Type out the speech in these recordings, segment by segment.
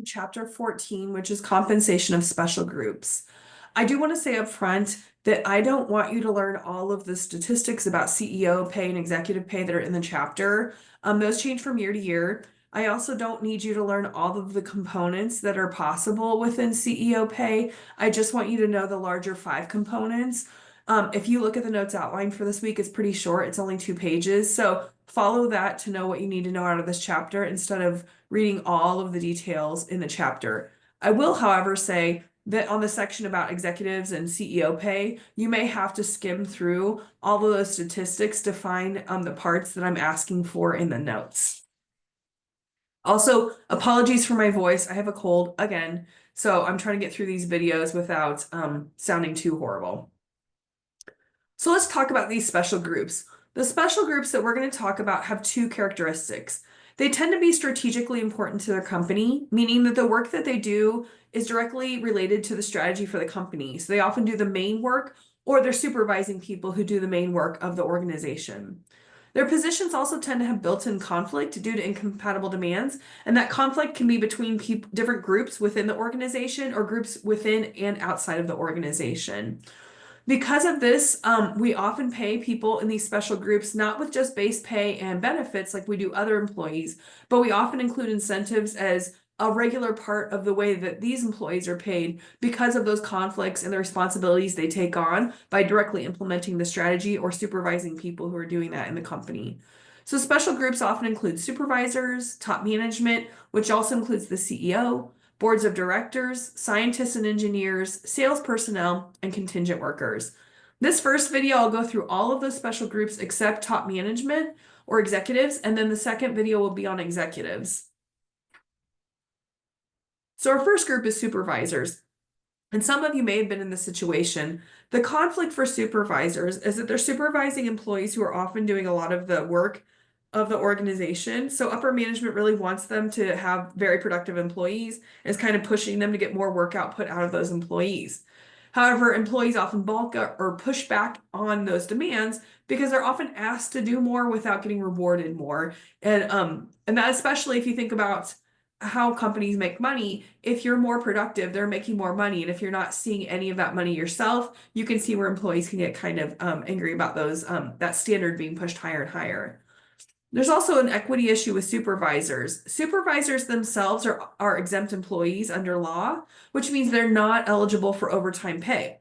Chapter 14, which is compensation of special groups. I do want to say up front that I don't want you to learn all of the statistics about CEO pay and executive pay that are in the chapter. Those change from year to year. I also don't need you to learn all of the components that are possible within CEO pay. I just want you to know the larger 5 components. If you look at the notes outlined for this week, it's pretty short. It's only 2 pages. So follow that to know what you need to know out of this chapter instead of reading all of the details in the chapter. I will, however, say that on the section about executives and CEO pay, you may have to skim through all of those statistics to find the parts that I'm asking for in the notes. Also, apologies for my voice. I have a cold again, so I'm trying to get through these videos without sounding too horrible. So let's talk about these special groups. The special groups that we're going to talk about have 2 characteristics. They tend to be strategically important to their company, meaning that the work that they do is directly related to the strategy for the company. So they often do the main work, or they're supervising people who do the main work of the organization. Their positions also tend to have built-in conflict due to incompatible demands, and that conflict can be between different groups within the organization or groups within and outside of the organization. Because of this, we often pay people in these special groups not with just base pay and benefits like we do other employees, but we often include incentives as a regular part of the way that these employees are paid because of those conflicts and the responsibilities they take on by directly implementing the strategy or supervising people who are doing that in the company. So special groups often include supervisors, top management, which also includes the CEO, boards of directors, scientists and engineers, sales personnel, and contingent workers. This first video, I'll go through all of those special groups except top management or executives, and then the second video will be on executives. So our first group is supervisors. And some of you may have been in this situation. The conflict for supervisors is that they're supervising employees who are often doing a lot of the work of the organization. So upper management really wants them to have very productive employees and is kind of pushing them to get more work output out of those employees. However, employees often balk or push back on those demands because they're often asked to do more without getting rewarded more. And that especially if you think about how companies make money, if you're more productive, they're making more money. And if you're not seeing any of that money yourself, you can see where employees can get kind of angry about those that standard being pushed higher and higher. There's also an equity issue with supervisors. Supervisors themselves are exempt employees under law, which means they're not eligible for overtime pay.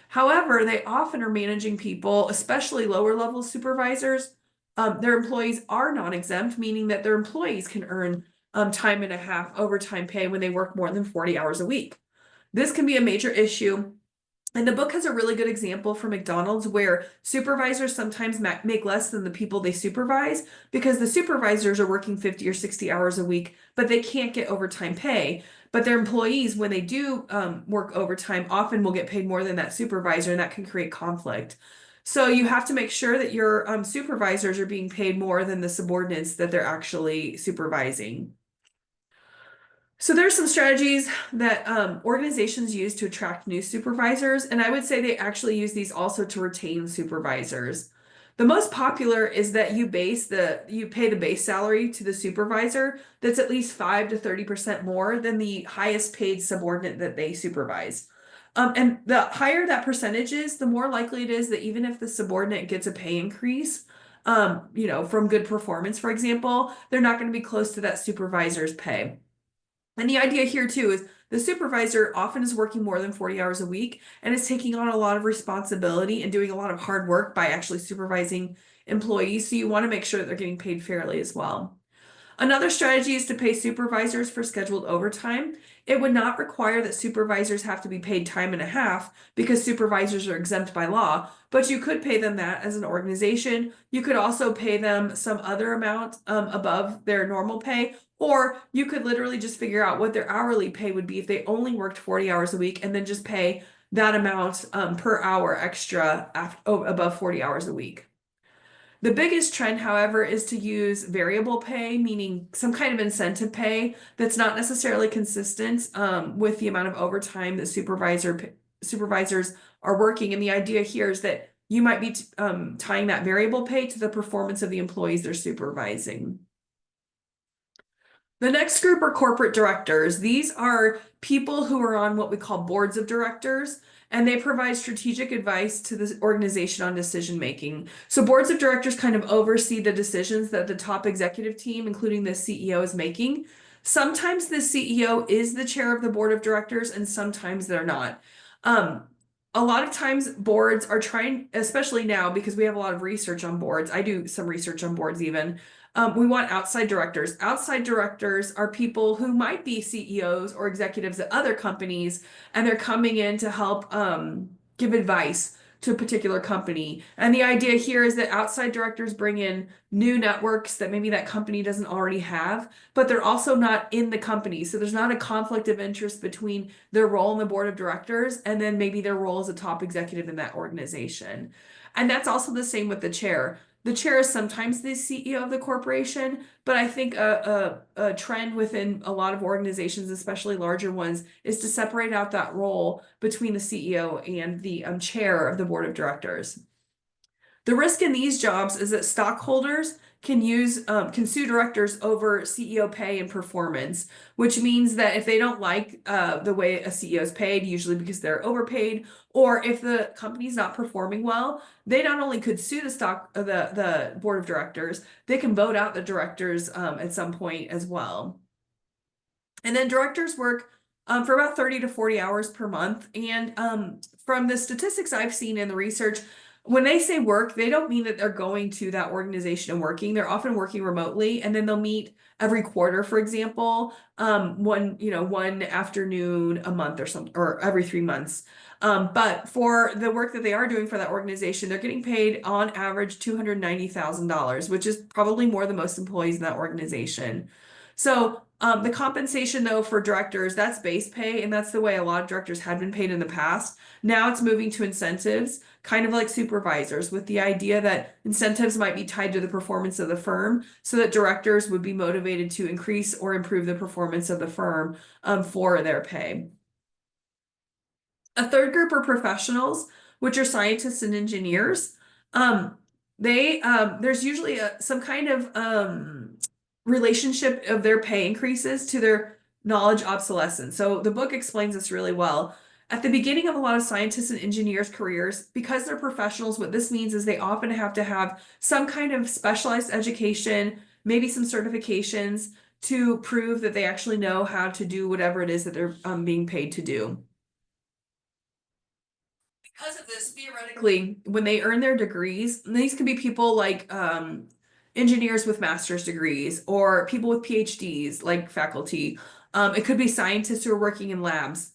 However, they often are managing people, especially lower level supervisors. Their employees are non-exempt, meaning that their employees can earn time and a half overtime pay when they work more than 40 hours a week. This can be a major issue. And the book has a really good example for McDonald's where supervisors sometimes make less than the people they supervise because the supervisors are working 50 or 60 hours a week, but they can't get overtime pay. But their employees, when they do work overtime, often will get paid more than that supervisor, and that can create conflict. So you have to make sure that your supervisors are being paid more than the subordinates that they're actually supervising. So there's some strategies that organizations use to attract new supervisors, and I would say they actually use these also to retain supervisors. The most popular is that you pay the base salary to the supervisor that's at least 5 to 30% more than the highest paid subordinate that they supervise. And the higher that percentage is, the more likely it is that even if the subordinate gets a pay increase, from good performance, for example, they're not going to be close to that supervisor's pay. And the idea here too is the supervisor often is working more than 40 hours a week and is taking on a lot of responsibility and doing a lot of hard work by actually supervising employees. So you want to make sure that they're getting paid fairly as well. Another strategy is to pay supervisors for scheduled overtime. It would not require that supervisors have to be paid time and a half because supervisors are exempt by law, but you could pay them that as an organization. You could also pay them some other amount above their normal pay, or you could literally just figure out what their hourly pay would be if they only worked 40 hours a week and then just pay that amount per hour extra above 40 hours a week. The biggest trend, however, is to use variable pay, meaning some kind of incentive pay that's not necessarily consistent with the amount of overtime that supervisors are working. And the idea here is that you might be tying that variable pay to the performance of the employees they're supervising. The next group are corporate directors. These are people who are on what we call boards of directors, and they provide strategic advice to the organization on decision making. So, boards of directors kind of oversee the decisions that the top executive team, including the CEO, is making. Sometimes the CEO is the chair of the board of directors, and sometimes they're not. Um, a lot of times, boards are trying, especially now because we have a lot of research on boards. I do some research on boards even. We want outside directors. Outside directors are people who might be CEOs or executives at other companies, and they're coming in to help give advice to a particular company. And the idea here is that outside directors bring in new networks that maybe that company doesn't already have, but they're also not in the company. So there's not a conflict of interest between their role in the board of directors and then maybe their role as a top executive in that organization. And that's also the same with the chair. The chair is sometimes the CEO of the corporation, but I think a trend within a lot of organizations, especially larger ones, is to separate out that role between the CEO and the chair of the board of directors. The risk in these jobs is that stockholders can sue directors over CEO pay and performance, which means that if they don't like the way a CEO is paid, usually because they're overpaid, or if the company's not performing well, they not only could sue the board of directors, they can vote out the directors at some point as well. And then directors work for about 30 to 40 hours per month. And from the statistics I've seen in the research, when they say work, they don't mean that they're going to that organization and working. They're often working remotely, and then they'll meet every quarter, for example, one afternoon a month or something, or every 3 months. But for the work that they are doing for that organization, they're getting paid on average $290,000, which is probably more than most employees in that organization. So the compensation though for directors, that's base pay, and that's the way a lot of directors had been paid in the past. Now it's moving to incentives, kind of like supervisors, with the idea that incentives might be tied to the performance of the firm, so that directors would be motivated to increase or improve the performance of the firm for their pay. A third group are professionals, which are scientists and engineers. Um, there's usually some kind of relationship of their pay increases to their knowledge obsolescence. So the book explains this really well. At the beginning of a lot of scientists and engineers' careers, because they're professionals, what this means is they often have to have some kind of specialized education, maybe some certifications to prove that they actually know how to do whatever it is that they're being paid to do. Because of this, theoretically, when they earn their degrees, these could be people like engineers with master's degrees or people with PhDs, like faculty. It could be scientists who are working in labs,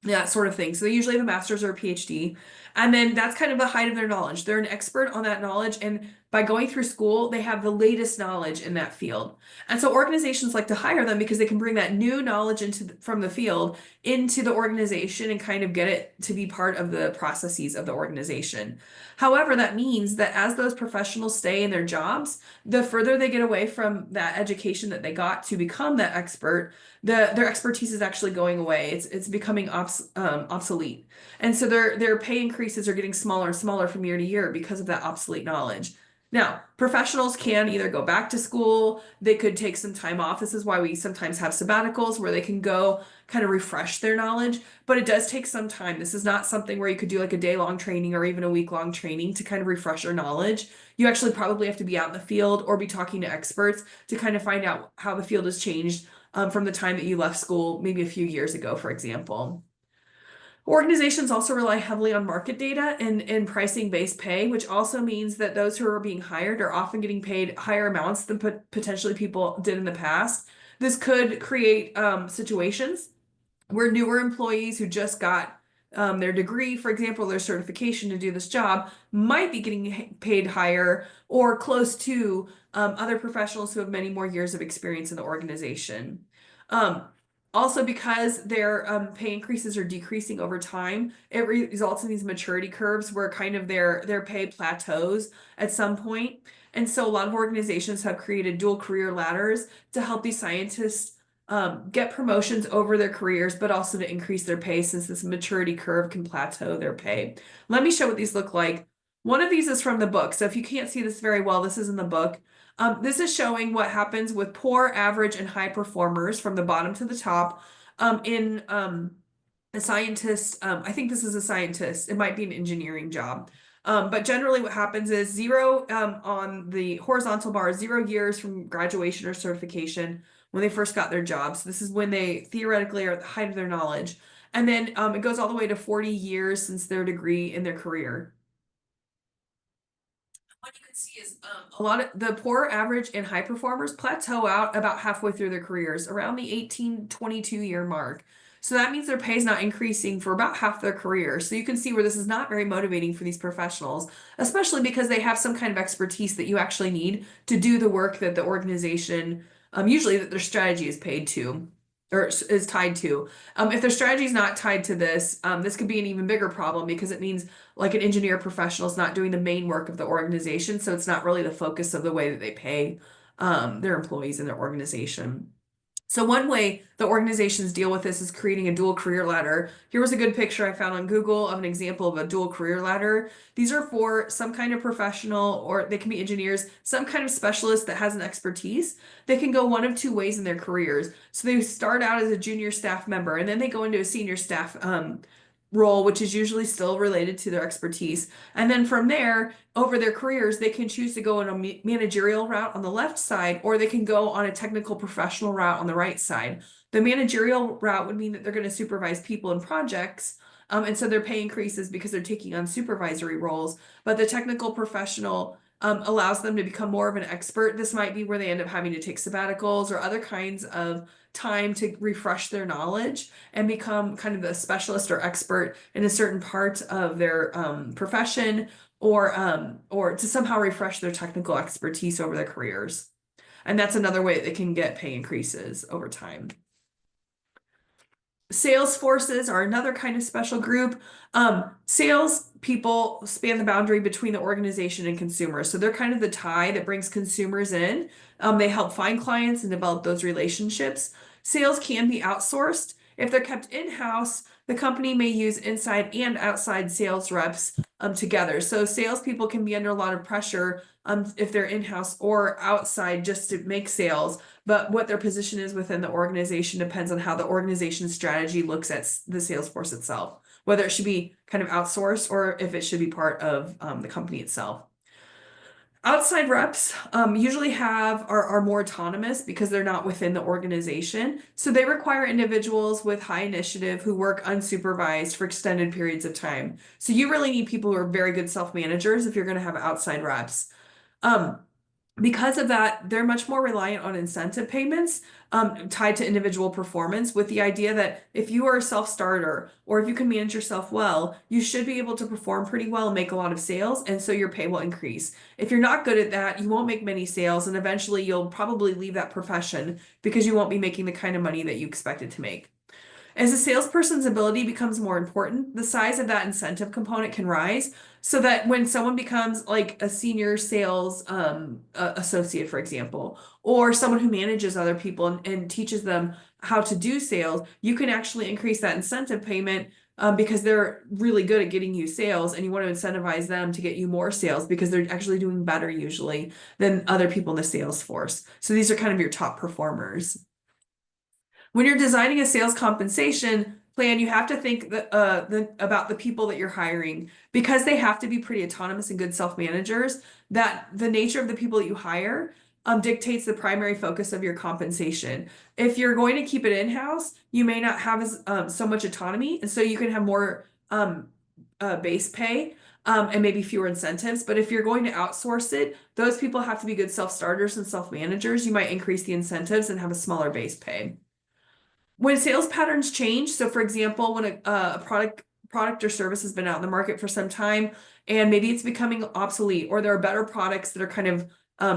that sort of thing. So they usually have a master's or a PhD. And then that's kind of the height of their knowledge. They're an expert on that knowledge. And by going through school, they have the latest knowledge in that field. And so organizations like to hire them because they can bring that new knowledge from the field into the organization and kind of get it to be part of the processes of the organization. However, that means that as those professionals stay in their jobs, the further they get away from that education that they got to become that expert, their expertise is actually going away. It's becoming obsolete. And so their pay increases are getting smaller and smaller from year to year because of that obsolete knowledge. Now, professionals can either go back to school, they could take some time off. This is why we sometimes have sabbaticals where they can go kind of refresh their knowledge, but it does take some time. This is not something where you could do like a day-long training or even a week-long training to kind of refresh your knowledge. You actually probably have to be out in the field or be talking to experts to kind of find out how the field has changed from the time that you left school, maybe a few years ago, for example. Organizations also rely heavily on market data and pricing based pay, which also means that those who are being hired are often getting paid higher amounts than potentially people did in the past. This could create situations where newer employees who just got their degree, for example, their certification to do this job, might be getting paid higher or close to other professionals who have many more years of experience in the organization. Um, Also, because their pay increases are decreasing over time, it results in these maturity curves where kind of their pay plateaus at some point. And so a lot of organizations have created dual career ladders to help these scientists get promotions over their careers, but also to increase their pay since this maturity curve can plateau their pay. Let me show what these look like. One of these is from the book. So if you can't see this very well, this is in the book. This is showing what happens with poor, average, and high performers from the bottom to the top. In a scientist, I think this is a scientist, it might be an engineering job. But generally what happens is zero on the horizontal bar, 0 years from graduation or certification when they first got their jobs. This is when they theoretically are at the height of their knowledge. And then it goes all the way to 40 years since their degree in their career. What you can see is a lot of the poor, average, and high performers plateau out about halfway through their careers, around the 18-22 year mark. So that means their pay is not increasing for about half their career. So you can see where this is not very motivating for these professionals, especially because they have some kind of expertise that you actually need to do the work that the organization, usually that their strategy is paid to or is tied to. If their strategy is not tied to this, this could be an even bigger problem because it means like an engineer professional is not doing the main work of the organization. So it's not really the focus of the way that they pay their employees in their organization. So one way the organizations deal with this is creating a dual career ladder. Here was a good picture I found on Google of an example of a dual career ladder. These are for some kind of professional, or they can be engineers, some kind of specialist that has an expertise. They can go one of two ways in their careers. So they start out as a junior staff member, and then they go into a senior staff role, which is usually still related to their expertise. And then from there, over their careers, they can choose to go on a managerial route on the left side, or they can go on a technical professional route on the right side. The managerial route would mean that they're going to supervise people and projects. And so their pay increases because they're taking on supervisory roles. But the technical professional allows them to become more of an expert. This might be where they end up having to take sabbaticals or other kinds of time to refresh their knowledge and become kind of a specialist or expert in a certain part of their profession, or to somehow refresh their technical expertise over their careers. And that's another way that they can get pay increases over time. Sales forces are another kind of special group. Sales people span the boundary between the organization and consumers. So they're kind of the tie that brings consumers in. They help find clients and develop those relationships. Sales can be outsourced. If they're kept in-house, the company may use inside and outside sales reps together. So salespeople can be under a lot of pressure if they're in-house or outside just to make sales. But what their position is within the organization depends on how the organization's strategy looks at the sales force itself, whether it should be kind of outsourced or if it should be part of the company itself. Outside reps usually are more autonomous because they're not within the organization. So they require individuals with high initiative who work unsupervised for extended periods of time. So you really need people who are very good self-managers if you're going to have outside reps. Because of that, they're much more reliant on incentive payments tied to individual performance, with the idea that if you are a self-starter or if you can manage yourself well, you should be able to perform pretty well and make a lot of sales, and so your pay will increase. If you're not good at that, you won't make many sales, and eventually you'll probably leave that profession because you won't be making the kind of money that you expected to make. As a salesperson's ability becomes more important, the size of that incentive component can rise, so that when someone becomes like a senior sales associate, for example, or someone who manages other people and teaches them how to do sales, you can actually increase that incentive payment because they're really good at getting you sales, and you want to incentivize them to get you more sales because they're actually doing better usually than other people in the sales force. So these are kind of your top performers. When you're designing a sales compensation plan, you have to think about the people that you're hiring, because they have to be pretty autonomous and good self-managers. That the nature of the people that you hire dictates the primary focus of your compensation. If you're going to keep it in-house, you may not have as so much autonomy, and so you can have more base pay and maybe fewer incentives. But if you're going to outsource it, those people have to be good self-starters and self-managers. You might increase the incentives and have a smaller base pay. When sales patterns change, so for example, when a product or service has been out in the market for some time and maybe it's becoming obsolete, or there are better products that are kind of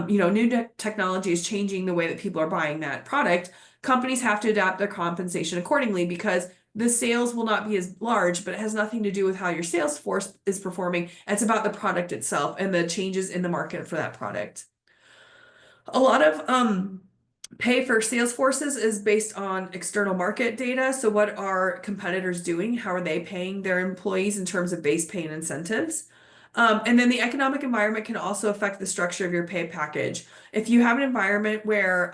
new technology is changing the way that people are buying that product, companies have to adapt their compensation accordingly, because the sales will not be as large, but it has nothing to do with how your sales force is performing. It's about the product itself and the changes in the market for that product. A lot of pay for sales forces is based on external market data. So what are competitors doing? How are they paying their employees in terms of base pay and incentives? And then the economic environment can also affect the structure of your pay package. If you have an environment where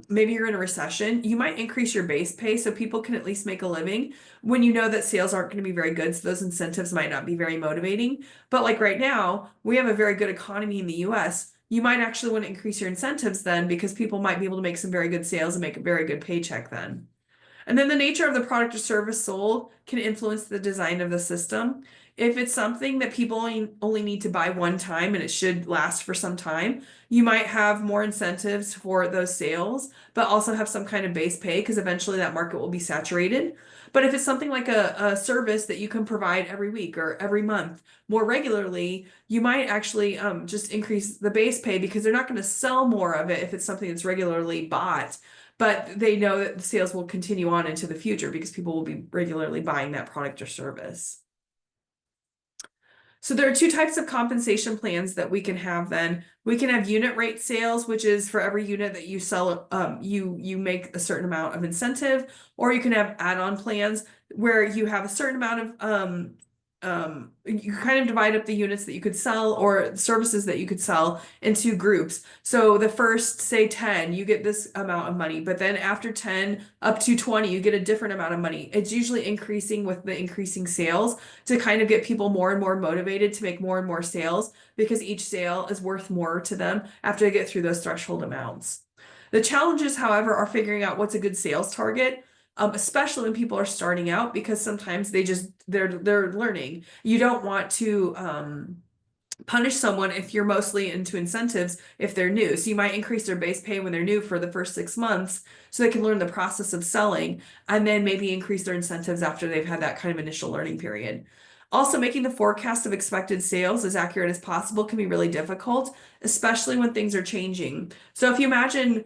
maybe you're in a recession, you might increase your base pay so people can at least make a living when you know that sales aren't going to be very good. So those incentives might not be very motivating. But like right now, we have a very good economy in the US. You might actually want to increase your incentives then because people might be able to make some very good sales and make a very good paycheck then. And then the nature of the product or service sold can influence the design of the system. If it's something that people only need to buy one time and it should last for some time, you might have more incentives for those sales, but also have some kind of base pay because eventually that market will be saturated. But if it's something like a service that you can provide every week or every month more regularly, you might actually just increase the base pay because they're not going to sell more of it if it's something that's regularly bought. But they know that the sales will continue on into the future because people will be regularly buying that product or service. So there are two types of compensation plans that we can have then. We can have unit rate sales, which is for every unit that you sell, you make a certain amount of incentive, or you can have add-on plans where you have a certain amount of you kind of divide up the units that you could sell or services that you could sell into groups. So the first, say 10, you get this amount of money, but then after 10 up to 20, you get a different amount of money. It's usually increasing with the increasing sales to kind of get people more and more motivated to make more and more sales because each sale is worth more to them after they get through those threshold amounts. The challenges, however, are figuring out what's a good sales target. Especially when people are starting out because sometimes they're learning. You don't want to punish someone if you're mostly into incentives if they're new. So you might increase their base pay when they're new for the first 6 months so they can learn the process of selling and then maybe increase their incentives after they've had that kind of initial learning period. Also, making the forecast of expected sales as accurate as possible can be really difficult, especially when things are changing. So if you imagine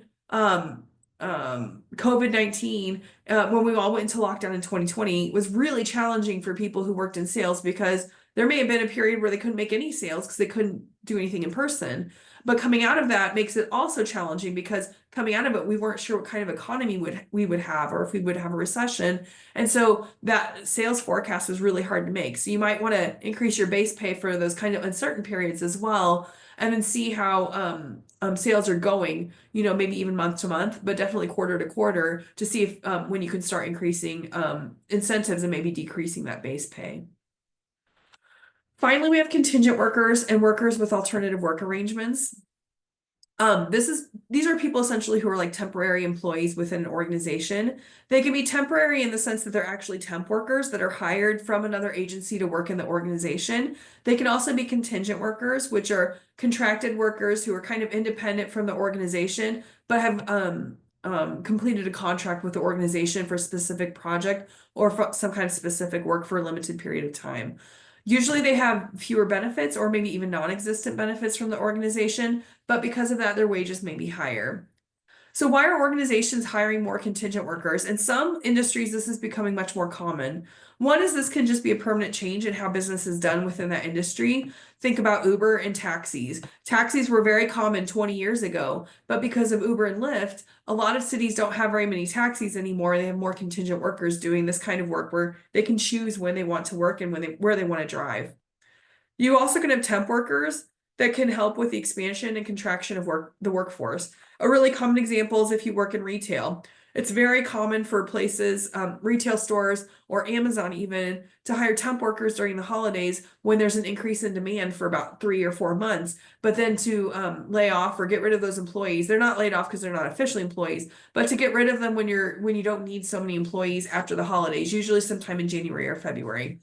COVID-19, when we all went into lockdown in 2020, was really challenging for people who worked in sales because there may have been a period where they couldn't make any sales because they couldn't do anything in person. But coming out of that makes it also challenging because coming out of it, we weren't sure what kind of economy we would have or if we would have a recession. And so that sales forecast was really hard to make. So you might want to increase your base pay for those kind of uncertain periods as well, and then see how sales are going, maybe even month to month, but definitely quarter to quarter to see if when you can start increasing incentives and maybe decreasing that base pay. Finally, we have contingent workers and workers with alternative work arrangements. These are people essentially who are like temporary employees within an organization. They can be temporary in the sense that they're actually temp workers that are hired from another agency to work in the organization. They can also be contingent workers, which are contracted workers who are kind of independent from the organization, but have completed a contract with the organization for a specific project or for some kind of specific work for a limited period of time. Usually they have fewer benefits or maybe even non-existent benefits from the organization, but because of that, their wages may be higher. So why are organizations hiring more contingent workers? In some industries, this is becoming much more common. One is this can just be a permanent change in how business is done within that industry. Think about Uber and taxis. Taxis were very common 20 years ago, but because of Uber and Lyft, a lot of cities don't have very many taxis anymore. They have more contingent workers doing this kind of work where they can choose when they want to work and where they want to drive. You also can have temp workers that can help with the expansion and contraction of the workforce. A really common example is if you work in retail. It's very common for places, retail stores or Amazon even, to hire temp workers during the holidays when there's an increase in demand for about 3 or 4 months, but then to lay off or get rid of those employees. They're not laid off because they're not officially employees, but to get rid of them when you don't need so many employees after the holidays, usually sometime in January or February.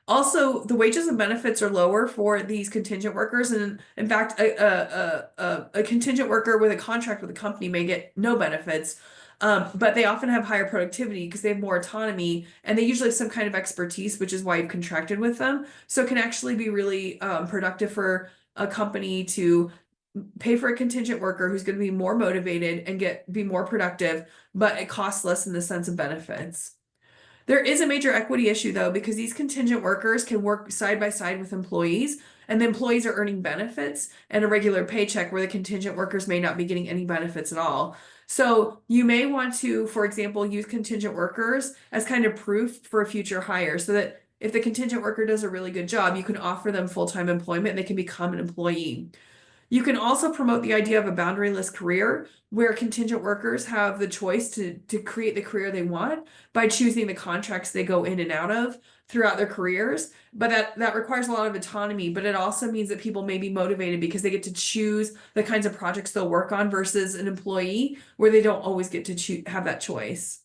Also, the wages and benefits are lower for these contingent workers. And in fact, a contingent worker with a contract with a company may get no benefits, but they often have higher productivity because they have more autonomy and they usually have some kind of expertise, which is why you've contracted with them. So it can actually be really productive for a company to pay for a contingent worker who's going to be more motivated and be more productive, but it costs less in the sense of benefits. There is a major equity issue though, because these contingent workers can work side by side with employees, and the employees are earning benefits and a regular paycheck where the contingent workers may not be getting any benefits at all. So you may want to, for example, use contingent workers as kind of proof for a future hire so that if the contingent worker does a really good job, you can offer them full-time employment and they can become an employee. You can also promote the idea of a boundaryless career where contingent workers have the choice to create the career they want by choosing the contracts they go in and out of throughout their careers. But that requires a lot of autonomy, but it also means that people may be motivated because they get to choose the kinds of projects they'll work on versus an employee where they don't always get to have that choice.